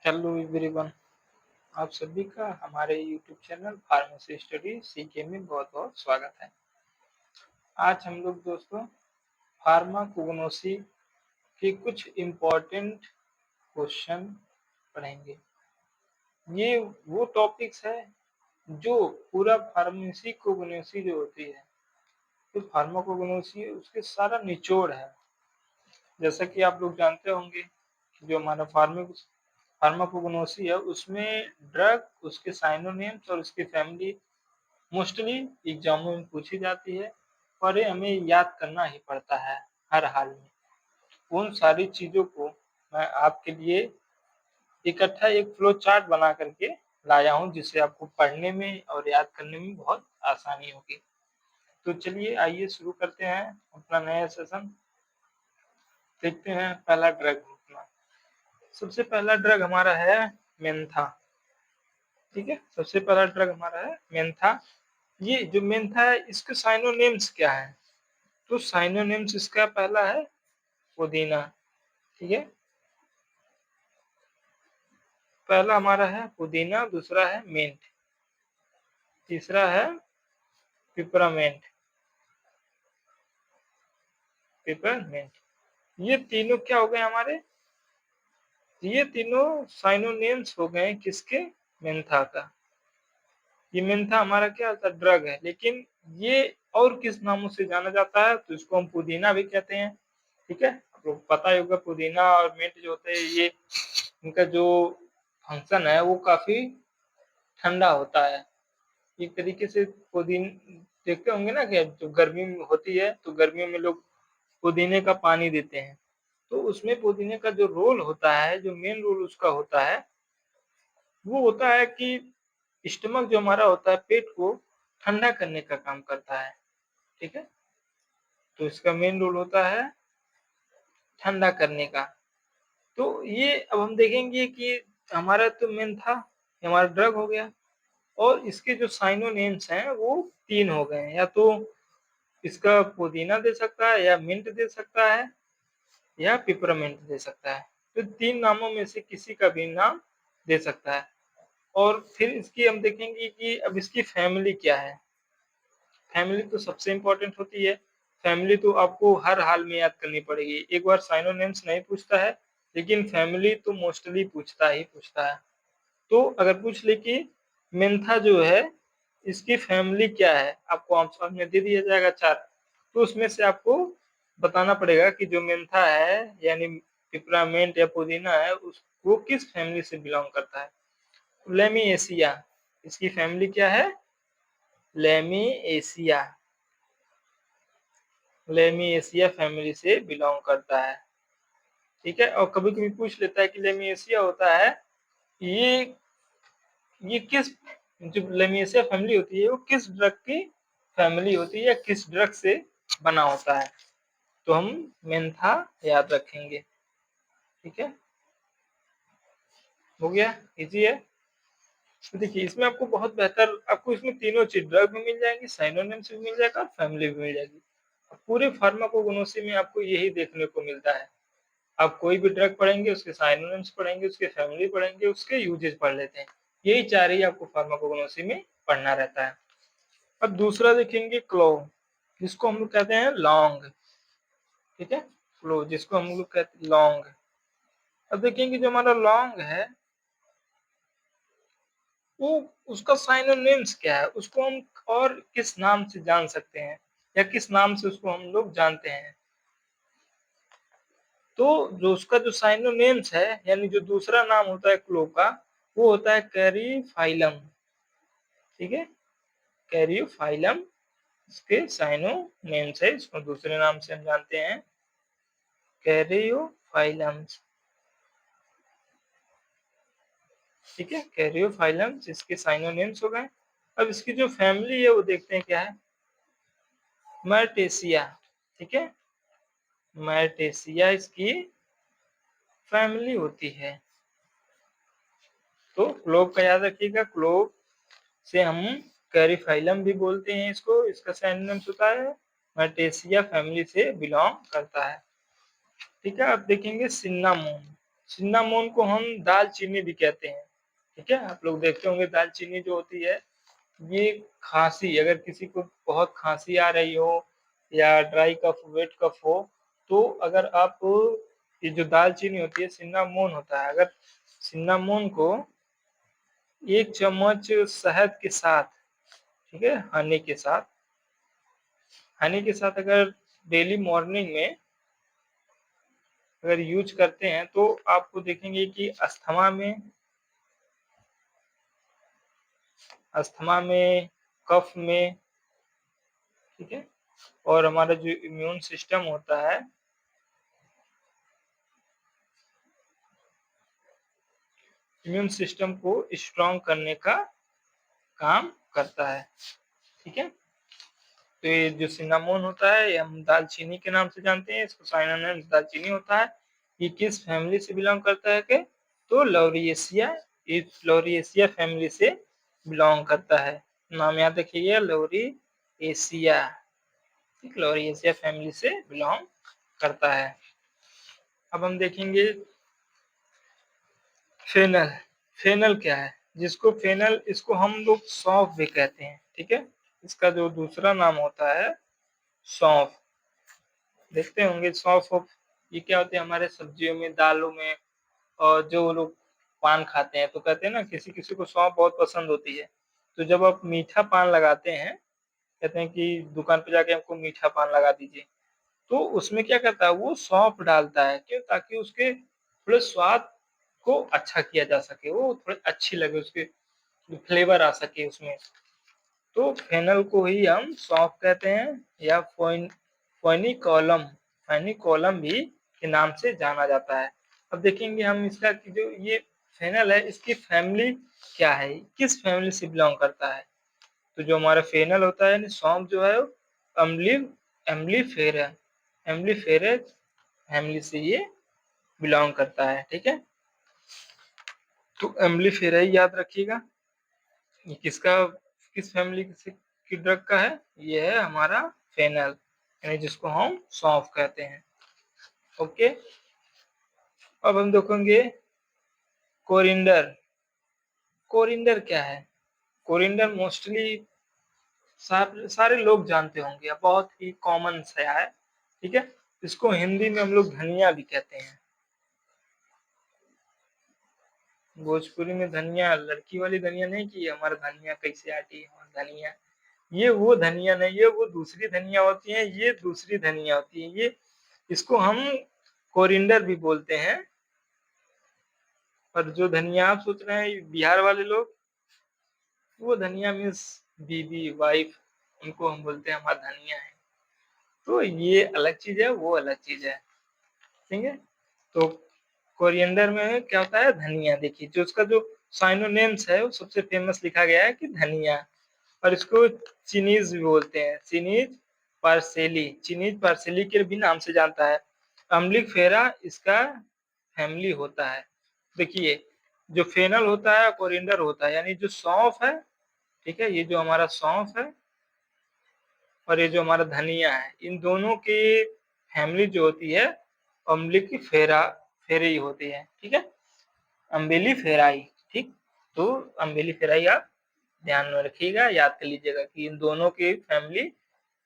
Hello everyone, आप सभी का हमारे YouTube channel pharmacy study CK में बहुत बहुत स्वागत है। आज हम लोग दोस्तों फार्माकोग्नोसी के कुछ इम्पोर्टेंट क्वेश्चन पढ़ेंगे। ये वो टॉपिक्स है जो पूरा फार्मेसी कोग्नोसी जो होती है, तो फार्माकोग्नोसी है उसके सारा निचोड़ है। जैसा कि आप लोग जानते होंगे जो हमारा फार्माकोग्नोसी है उसमें ड्रग, उसके साइनोनिम्स और उसकी फैमिली मोस्टली एग्जामों में पूछी जाती है और ये हमें याद करना ही पड़ता है हर हाल में। उन सारी चीज़ों को मैं आपके लिए इकट्ठा एक फ्लो चार्ट बना करके लाया हूँ, जिससे आपको पढ़ने में और याद करने में बहुत आसानी होगी। तो चलिए आइए शुरू करते हैं अपना नया सेशन। देखते हैं पहला ड्रग अपना। सबसे पहला ड्रग हमारा है मेंथा। ठीक है, सबसे पहला ड्रग हमारा है मेंथा। ये जो मेंथा है इसके साइनोनिम्स क्या है? तो साइनोनिम्स इसका पहला है पुदीना। ठीक है, पहला हमारा है पुदीना, दूसरा है मिंट, तीसरा है पिपरामेंट। पिपरमेंट, ये तीनों क्या हो गए हमारे? ये तीनों साइनोनिम्स हो गए किसके? मेंथा का। ये मेंथा हमारा क्या होता है? ड्रग है, लेकिन ये और किस नामों से जाना जाता है? तो इसको हम पुदीना भी कहते हैं। ठीक है, आपको पता ही होगा पुदीना और मिंट जो होते हैं, ये इनका जो फंक्शन है वो काफी ठंडा होता है। एक तरीके से पुदीन देखते होंगे ना कि जो गर्मी में होती है तो गर्मियों में लोग पुदीने का पानी देते हैं, तो उसमें पुदीने का जो रोल होता है, जो मेन रोल उसका होता है, वो होता है कि स्टमक जो हमारा होता है, पेट को ठंडा करने का काम करता है। ठीक है, तो इसका मेन रोल होता है ठंडा करने का। तो ये अब हम देखेंगे कि हमारा तो मेन था, हमारा ड्रग हो गया, और इसके जो साइनोनिम्स हैं वो तीन हो गए हैं। या तो इसका पुदीना दे सकता है, या मिंट दे सकता है, या पिपरमिंट दे सकता है। तो तीन नामों में से किसी का भी नाम दे सकता है। और फिर इसकी हम देखेंगे कि अब इसकी फैमिली क्या है। फैमिली तो सबसे इंपॉर्टेंट होती है। फैमिली तो आपको हर हाल में याद करनी पड़ेगी। एक बार साइनोनिम्स नहीं पूछता है, लेकिन फैमिली तो मोस्टली पूछता ही पूछता है। तो अगर पूछ ले कि मेंथा जो है इसकी फैमिली क्या है, आपको ऑप्शन में दे दिया जाएगा चार, तो उसमें से आपको बताना पड़ेगा कि जो मेंथा है यानी पिपरामेंट या पुदीना है वो किस फैमिली से बिलोंग करता है। लेमिएसिया, इसकी फैमिली क्या है? लेमिएसिया। लेमिएसिया फैमिली से बिलोंग करता है। ठीक है, और कभी कभी पूछ लेता है कि लेमिएसिया होता है ये ये किस, जो लेमिएसिया फैमिली होती है वो किस ड्रग की फैमिली होती है या किस ड्रग से बना होता है। तो हम मेंथा याद रखेंगे। ठीक है, हो गया, इजी है। तो देखिए इसमें आपको बहुत बेहतर, आपको इसमें तीनों चीज ड्रग भी मिल जाएंगी, साइनोनिम्स भी मिल जाएगा और फैमिली भी मिल जाएगी। पूरे फार्माकोग्नोसी में आपको यही देखने को मिलता है। आप कोई भी ड्रग पढ़ेंगे उसके साइनोनिम्स पढ़ेंगे, उसके फैमिली पढ़ेंगे, उसके यूजेज पढ़ लेते हैं। यही चार ही आपको फार्माकोग्नोसी में पढ़ना रहता है। अब दूसरा देखेंगे क्लोव, जिसको हम लोग कहते हैं लौंग। ठीक है, क्लोव जिसको हम लोग कहते हैं लौंग। अब देखेंगे जो हमारा लौंग है वो, उसका साइनोनिम्स क्या है, उसको हम और किस नाम से जान सकते हैं या किस नाम से उसको हम लोग जानते हैं। तो जो उसका जो साइनोनिम्स है यानी जो दूसरा नाम होता है क्लोव का, वो होता है कैरीफाइलम। ठीक है, कैरीफाइलम इसके साइनोनिम्स है, इसको दूसरे नाम से हम जानते हैं कैरियोफाइलम्स। ठीक है, कैरियोफाइलम्स इसके साइनोनिम्स हो गए। अब इसकी जो फैमिली है वो देखते हैं क्या है, मर्टेसिया। ठीक है, मर्टेसिया इसकी फैमिली होती है। तो क्लोव का याद रखिएगा, क्लोव से हम कैरीफाइलम भी बोलते हैं इसको, इसका साइनोनिम्स होता है मर्टेसिया, फैमिली से बिलोंग करता है। ठीक है, अब देखेंगे सिन्नामोन। सिन्नामोन को हम दालचीनी भी कहते हैं, ठीक है। आप लोग देखते होंगे दालचीनी जो होती है, ये खांसी, अगर किसी को बहुत खांसी आ रही हो या ड्राई कफ, वेट कफ हो, तो अगर आप ये जो दालचीनी होती है, सिन्नामोन होता है, अगर सिन्नामोन को 1 चम्मच शहद के साथ, ठीक है, हनी के साथ अगर डेली मॉर्निंग में अगर यूज करते हैं, तो आपको देखेंगे कि अस्थमा में, कफ में, ठीक है, और हमारा जो इम्यून सिस्टम होता है, इम्यून सिस्टम को स्ट्रॉन्ग करने का काम करता है, ठीक है। तो ये जो सिन्नामोन होता है, ये हम दालचीनी के नाम से जानते हैं, इसको साइनोनिम्स दालचीनी होता है। ये किस फैमिली से बिलोंग करता है के, तो लॉरिएसिया, इस लॉरिएसिया फैमिली से बिलोंग करता है। नाम याद रखिएगा, लॉरिएसिया, ठीक, लॉरिएसिया फैमिली से बिलोंग करता है। अब हम देखेंगे फेनल। फेनल क्या है, जिसको फेनल, इसको हम लोग सौंफ भी कहते हैं, ठीक है। इसका जो दूसरा नाम होता है सौंफ। देखते होंगे सौंफ, ये क्या होते हैं हमारे सब्जियों में, दालों में, और जो लोग पान खाते हैं तो कहते हैं ना, किसी किसी को सौंफ बहुत पसंद होती है। तो जब आप मीठा पान लगाते हैं, कहते हैं कि दुकान पे जाके हमको मीठा पान लगा दीजिए, तो उसमें क्या करता है, वो सौंफ डालता है, क्यों, ताकि उसके थोड़े स्वाद को अच्छा किया जा सके, वो थोड़ी अच्छी लगे, उसके फ्लेवर आ सके उसमें। तो फेनल को ही हम सौंफ कहते हैं, या फोइनिकॉलम, फेनिकॉलम भी के नाम से जाना जाता है। अब देखेंगे हम इसका कि जो ये फेनल है, इसकी फैमिली क्या है, किस फैमिली से बिलोंग करता है। तो जो हमारा फेनल होता है, सौंफ जो है, अम्ली एम्बलीफेरा, एम्बलीफेरा फैमिली से ये बिलोंग करता है, ठीक है। तो एम्बलीफेरा ही याद रखिएगा। ये किस फैमिली से की ड्रग का है, ये है हमारा फेनल, यानी जिसको हम सौंफ कहते हैं, ओके। अब हम देखेंगे कोरिंडर। कोरिंडर क्या है, कोरिंडर मोस्टली सारे लोग जानते होंगे, बहुत ही कॉमन सा है, ठीक है। इसको हिंदी में हम लोग धनिया भी कहते हैं। भोजपुरी में धनिया, लड़की वाली धनिया नहीं, कि हमारा धनिया कैसे आती है, और धनिया, ये वो धनिया नहीं है, वो दूसरी धनिया होती है, ये दूसरी धनिया होती है, ये, इसको हम कोरिंडर भी बोलते हैं। और जो धनिया आप सोच रहे हैं बिहार वाले लोग, वो धनिया मीन्स बीबी, वाइफ, उनको हम बोलते हैं हमारा धनिया है। तो ये अलग चीज है, वो अलग चीज है, ठीक है। तो कोरिएंडर में क्या होता है, धनिया। देखिए जो उसका जो साइनोनेम्स है, वो सबसे फेमस लिखा गया है कि धनिया। और इसको चीनीज भी बोलते हैं, चीनीज पार्सेली के भी नाम से जानता है। अम्लिक फेरा इसका फैमिली होता है। देखिए जो फेनल होता है, कोरिएंडर होता है, यानी जो सौंफ है, ठीक है, ये जो हमारा सौंफ है और ये जो हमारा धनिया है, इन दोनों की फैमिली जो होती है, अम्लिक फेरा, फेरी होती है, ठीक है, अम्बेली फेराई, ठीक। तो अम्बेली फेराई आप ध्यान में रखिएगा, याद कर लीजिएगा कि इन दोनों की फैमिली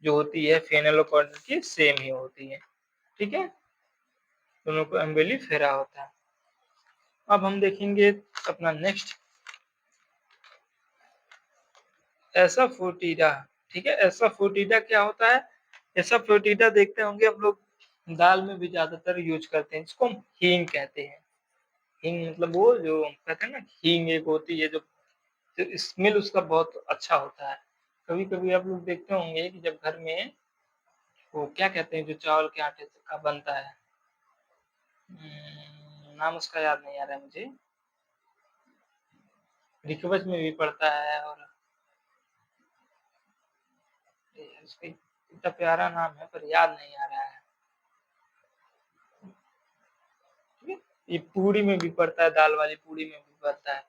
जो होती है फेनल और कोरिएंडर की सेम ही होती है, ठीक है, दोनों को अम्बेली फेरा होता है। अब हम देखेंगे अपना नेक्स्ट एसाफोटिडा, ठीक है। एसाफोटिडा क्या होता है, एसाफोटिडा देखते होंगे हम लोग, दाल में भी ज्यादातर यूज करते हैं, इसको हम हींग कहते हैं। हींग मतलब वो जो कहते हैं ना, हींग एक होती है जो स्मेल उसका बहुत अच्छा होता है। कभी कभी आप लोग देखते होंगे कि जब घर में वो क्या कहते हैं, जो चावल के आटे का बनता है, नाम उसका याद नहीं आ रहा है मुझे, रिकवच में भी पड़ता है, और उसका इतना प्यारा नाम है पर याद नहीं आ रहा है, ठीक है। ये पूड़ी में भी पड़ता है, दाल वाली पूड़ी में भी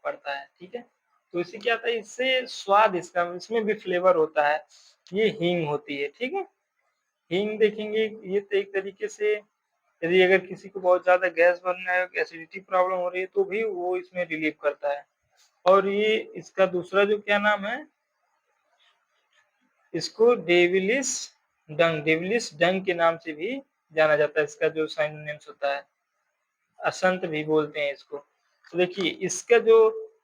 पड़ता है, ठीक है। तो इससे क्या होता है, इससे स्वाद, इसका इसमें भी फ्लेवर होता है, ये हींग होती है, ठीक है। हींग देखेंगे, ये तो एक तरीके से यदि अगर किसी को बहुत ज्यादा गैस बनना है, एसिडिटी प्रॉब्लम हो रही है, तो भी वो इसमें रिलीव करता है। और ये इसका दूसरा जो क्या नाम है, इसको डेविलिस डंग के नाम से भी जाना जाता है। इसका जो साइनोनिम्स होता है, असंत भी बोलते हैं इसको। तो देखिए इसका जो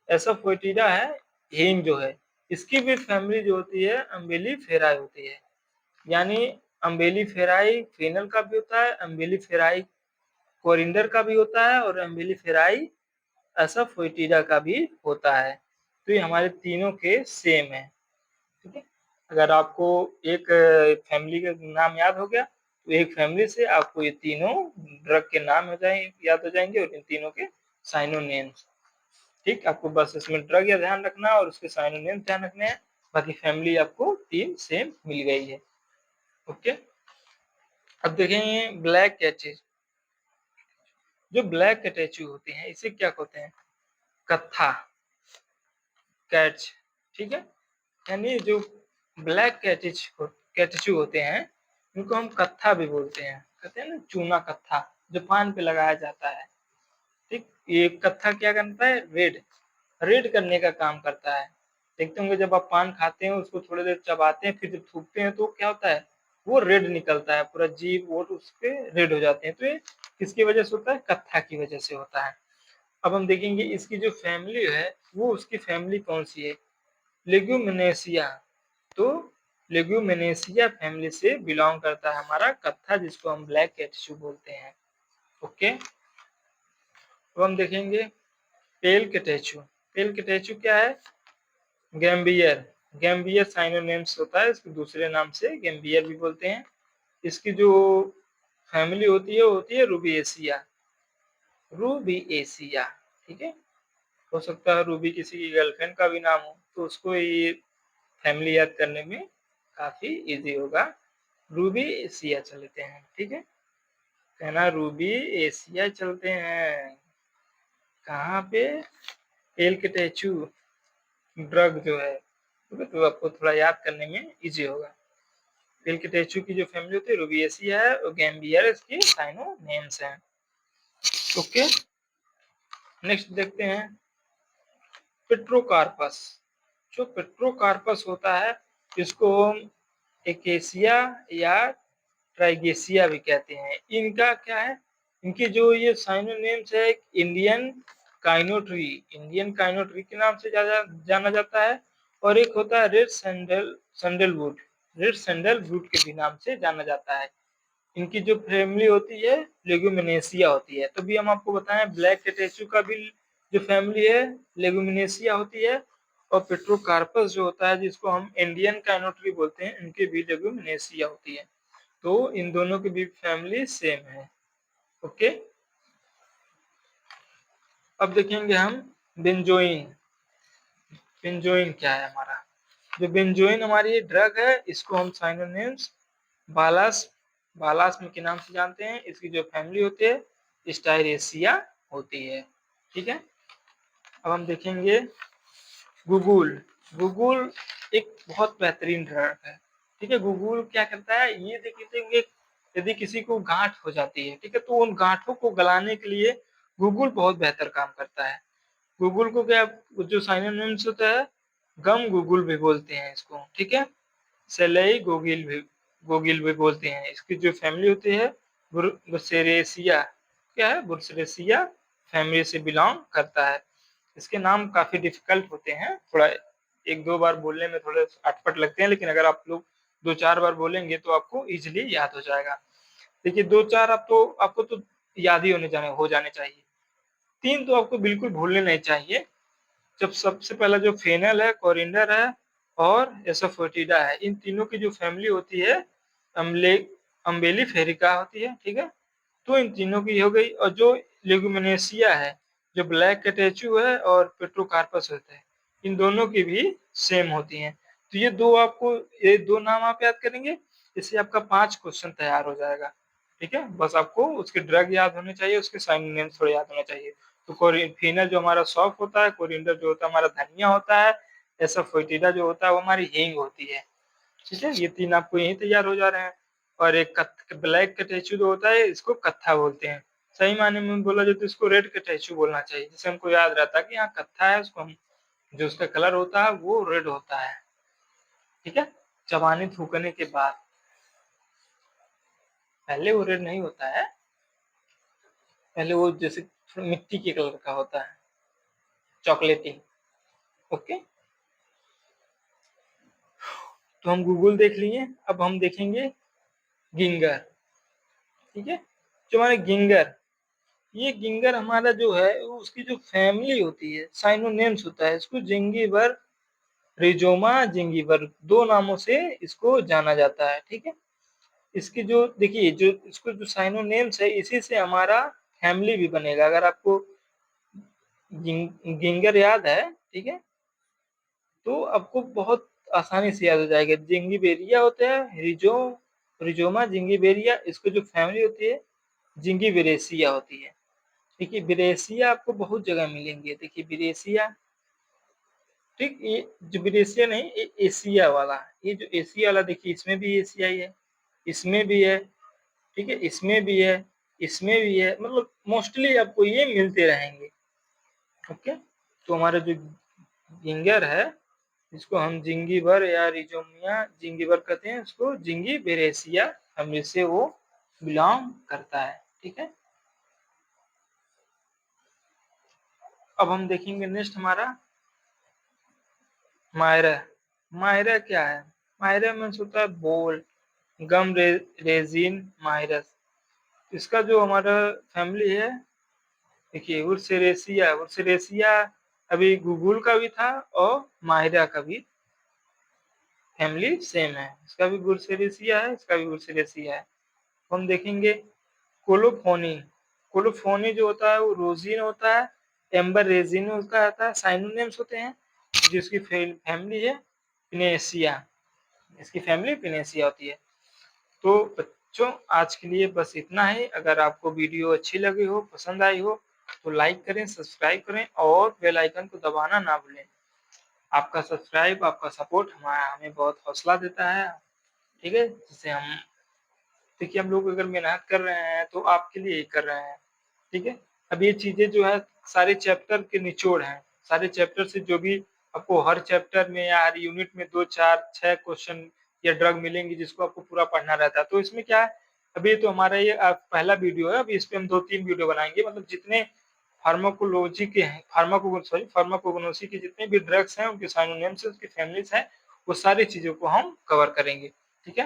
एसोफोएटिडा है, हींग जो है, इसकी भी फैमिली जो होती है अम्बेलिफेराई होती है। यानी अम्बेलिफेराई फेनल का भी होता है, अम्बेलिफेराई कोरिंडर का भी होता है, और अम्बेलिफेराई एसोफोएटिडा का भी होता है। तो ये हमारे तीनों के सेम है। ठीक है, अगर आपको एक फैमिली का नाम याद हो गया, तो एक फैमिली से आपको ये तीनों ड्रग के नाम हो जाएंगे, याद हो जाएंगे, और इन तीनों के साइनोनेम्स। ठीक, आपको बस इसमें ड्रग या ध्यान रखना है और उसके साइनोनेम्स ध्यान रखने हैं। बाकी फैमिली आपको तीन सेम मिल गई है। ओके, अब देखेंगे ब्लैक कैचेज। जो ब्लैक कैटेचू होते हैं, इसे क्या कहते हैं, कत्था कैच। ठीक है, यानी जो ब्लैक कैटेचू होते हैं, उनको हम कत्था भी बोलते हैं। कहते हैं ना चूना कत्था, जो पान पे लगाया जाता है। ठीक, ये कत्था क्या करता है, रेड रेड करने का काम करता है। देखते होंगे जब आप पान खाते हैं, उसको थोड़ी देर चबाते हैं, फिर जब थूकते हैं तो क्या होता है, वो रेड निकलता है, पूरा जीभ वोट उसके रेड हो जाते हैं। तो ये किसकी वजह से होता है, कत्था की वजह से होता है। अब हम देखेंगे इसकी जो फैमिली है, वो उसकी फैमिली कौन सी है, लेग्यूमिनेसिया। तो लेग्यूमिनेसिया फैमिली से बिलोंग करता है हमारा कत्था, जिसको हम ब्लैक कैटेचू बोलते हैं। ओके, अब हम देखेंगे पेल कैटेचू। पेल कैटेचू क्या है, गैम्बियर। गैम्बियर साइनोनिम्स होता है, इसके दूसरे नाम से गैम्बियर भी बोलते हैं। इसकी जो फैमिली होती है वो होती है रूबिएसिया। रूबिएसिया, ठीक है, हो सकता है रूबी किसी की गर्लफ्रेंड का भी नाम हो, तो उसको ये फैमिली याद करने में काफी इजी होगा। रूबी एशिया चलते हैं। ठीक है, कहना रूबी एशिया चलते हैं। कहाँ पे, एल के टेचू ड्रग जो है, तो आपको थोड़ा याद करने में इजी होगा। एल के टेचू की जो फैमिली होती है रूबिएसिया है, और गैम्बियर इसकी साइनो नेम्स हैं। ओके, नेक्स्ट देखते हैं पेट्रोकार्पस। जो पेट्रोकार्पस होता है, इसको हम एकेसिया या ट्राइगेसिया भी कहते हैं। इनका क्या है, इनकी जो ये साइनोनेम्स है, इंडियन काइनोट्री के नाम से जाना जाता है, और एक होता है रेड सैंडलवुड के भी नाम से जाना जाता है। इनकी जो फैमिली होती है लेगुमिनेसिया होती है। तभी हम आपको बताएं ब्लैक कैटेचू का भी जो फैमिली है लेगुमिनेसिया होती है, और पेट्रोकार्पस जो होता है, जिसको हम इंडियन काइनोट्री बोलते हैं, इनकी भी लेगुमिनेसिया होती है। तो इन दोनों की भी फैमिली सेम है। ओके, अब देखेंगे हम बेंजोइन। बेंजोइन क्या है हमारा, जो बेंजोइन हमारी ड्रग है, इसको हम साइनोनिम्स बालास बालास्म के नाम से जानते हैं। इसकी जो फैमिली होती है स्टाइरेसिया होती है। ठीक है, अब हम देखेंगे गुगुल। गुगुल एक बहुत बेहतरीन ड्रग है। ठीक है, गुगुल क्या करता है, ये देखिए यदि किसी को गांठ हो जाती है, ठीक है, तो उन गांठों को गलाने के लिए गुगुल बहुत बेहतर काम करता है। गुगुल को क्या, जो साइनोनिम्स होता है, गम गुगुल भी बोलते हैं इसको। ठीक है, सेलेई गोगिल भी बोलते हैं। इसकी जो फैमिली होती है बुर्सेरेसिया, क्या है, बुर्सेरेसिया फैमिली से बिलोंग करता है। इसके नाम काफी डिफिकल्ट होते हैं, थोड़ा एक दो बार बोलने में थोड़े अटपट लगते हैं, लेकिन अगर आप लोग दो चार बार बोलेंगे तो आपको इजिली याद हो जाएगा। देखिए दो चार आपको तो याद ही हो जाने चाहिए। तीन तो आपको बिल्कुल भूलने नहीं चाहिए। जब सबसे पहला जो फेनल है, कोरिंडर है, और एसोफोटिडा है, इन तीनों की जो फैमिली होती है अम्ले अम्बेली फेरिका होती है। ठीक है, तो इन तीनों की हो गई। और जो लेगुमिनेसिया है, जो ब्लैक कैटेचू है, और पेट्रोकार्पस होता है, इन दोनों की भी सेम होती हैं। तो ये दो नाम आप याद करेंगे, इससे आपका 5 क्वेश्चन तैयार हो जाएगा। ठीक है, बस आपको उसके ड्रग याद होने चाहिए, उसके साइन नेम थोड़े याद होने चाहिए। तो फिनल जो हमारा सौंफ होता है, कोरिंडर जो होता है हमारा धनिया होता है, एसोफोटिडा जो होता है वो हमारी हींग होती है। ठीक है, ये तीन आपको यही तैयार हो जा रहे हैं। और एक ब्लैक कैटेचू जो होता है इसको कत्था बोलते हैं। सही मायने में बोला जाए तो इसको रेड कैटेचू बोलना चाहिए, जिससे हमको याद रहता है कि यहाँ कत्था है, उसको हम जो उसका कलर होता है वो रेड होता है। ठीक है, चबाने थूकने के बाद, पहले वो रेड नहीं होता है, पहले वो जैसे मिट्टी के कलर का होता है, चॉकलेटी। ओके, तो हम गूगल देख लिए, अब हम देखेंगे गिंगर। ठीक है, जो हमारे गिंगर, ये गिंगर हमारा जो है उसकी जो फैमिली होती है, साइनोनेम्स होता है, इसको जिंगिबर, रिजोमा जिंगिबर, दो नामों से इसको जाना जाता है। ठीक है, इसकी जो देखिए जो इसको जो साइनोनेम्स है इसी से हमारा फैमिली भी बनेगा। अगर आपको गिंगर याद है, ठीक है, तो आपको बहुत आसानी से याद हो जाएगा। जिंगिबेरिया होता है, रिजोमा जिंगिबेरिया, इसको जो फैमिली होती है जिंगिबेरेसिया होती है। देखिए बिरेसिया आपको बहुत जगह मिलेंगे, देखिए बिरेसिया, ठीक, ये जो बिरेसिया नहीं, ये एशिया वाला, ये जो एशिया वाला देखिए इसमें भी एशिया ही है, इसमें भी है, ठीक है, इसमें भी है, इसमें भी है, मतलब मोस्टली आपको ये मिलते रहेंगे। ओके, तो हमारा जो गिंगर है इसको हम जिंगीबर या रिजोमिया जिंगीबर कहते हैं, उसको जिंगीबेरेसिया फैमिली से वो बिलोंग करता है। ठीक है, अब हम देखेंगे नेक्स्ट हमारा मायरा। मायरा क्या है? मायरा मीन्स होता है बोल, रेजिन माइरस। इसका जो हमारा फैमिली है, देखिए उर्सेरेसिया, उर्सेरेसिया अभी गूगल का भी था और मायरा का भी फैमिली सेम है, इसका भी गुरसेरेसिया है, इसका भी गुरसेरेसिया है। हम देखेंगे कोलोफोनी। कोलोफोनी जो होता है वो रोजिन होता है, एम्बर रेजिन उसका आता है, साइनोनिम्स होते हैं, जिसकी फैमिली है पिनेसिया, इसकी फैमिली पिनेसिया होती है। तो बच्चों आज के लिए बस इतना ही। अगर आपको वीडियो अच्छी लगी हो, पसंद आई हो, तो लाइक करें, सब्सक्राइब करें और बेल आइकन को दबाना ना भूलें। आपका सब्सक्राइब, आपका सपोर्ट हमारा हमें बहुत हौसला देता है। ठीक है, जिससे हम, देखिए हम लोग अगर मेहनत कर रहे हैं तो आपके लिए ही कर रहे हैं। ठीक है, अब ये चीजें जो है सारे चैप्टर के निचोड़ हैं, सारे चैप्टर से जो भी आपको हर चैप्टर में या हर यूनिट में 2 4 6 क्वेश्चन या ड्रग मिलेंगे जिसको आपको पूरा पढ़ना रहता है। तो इसमें क्या है, अभी तो हमारा ये पहला वीडियो है, अभी इस पे हम 2 3 वीडियो बनाएंगे, मतलब जितने फार्माकोलॉजी के हैं, फार्माकोगनोसी के जितने भी ड्रग्स हैं, उनके साइनोनिम्स, उसकी फैमिलीज हैं, वो सारी चीजों को हम कवर करेंगे। ठीक है,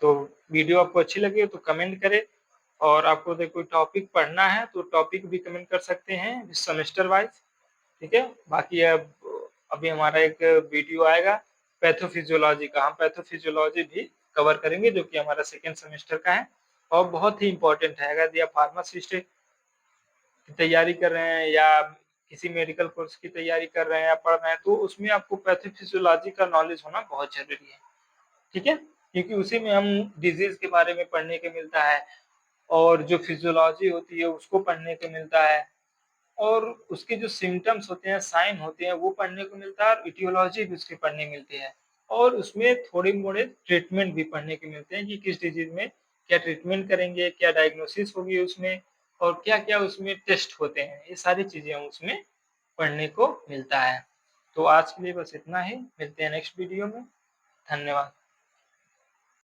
तो वीडियो आपको अच्छी लगी तो कमेंट करें, और आपको अगर कोई टॉपिक पढ़ना है तो टॉपिक भी कमेंट कर सकते हैं सेमेस्टर वाइज। ठीक है, बाकी अब अभी हमारा एक वीडियो आएगा पैथोफिजियोलॉजी का, हम पैथोफिजियोलॉजी भी कवर करेंगे जो कि हमारा सेकेंड सेमेस्टर का है और बहुत ही इंपॉर्टेंट है। अगर आप फार्मासिस्ट की तैयारी कर रहे हैं या किसी मेडिकल कोर्स की तैयारी कर रहे हैं या पढ़ रहे हैं, तो उसमें आपको पैथोफिजियोलॉजी का नॉलेज होना बहुत जरूरी है। ठीक है, क्योंकि उसी में हम डिजीज के बारे में पढ़ने के मिलता है, और जो फिजियोलॉजी होती है उसको पढ़ने को मिलता है, और उसके जो सिम्टम्स होते हैं, साइन होते हैं, वो पढ़ने को मिलता है, और इटियोलॉजी भी उसके पढ़ने मिलती है, और उसमें थोड़े मोड़े ट्रीटमेंट भी पढ़ने के मिलते हैं कि किस डिजीज में क्या ट्रीटमेंट करेंगे, क्या डायग्नोसिस होगी उसमें, और क्या क्या उसमें टेस्ट होते हैं, ये सारी चीजें उसमें पढ़ने को मिलता है। तो आज के लिए बस इतना ही, मिलते हैं नेक्स्ट वीडियो में। धन्यवाद।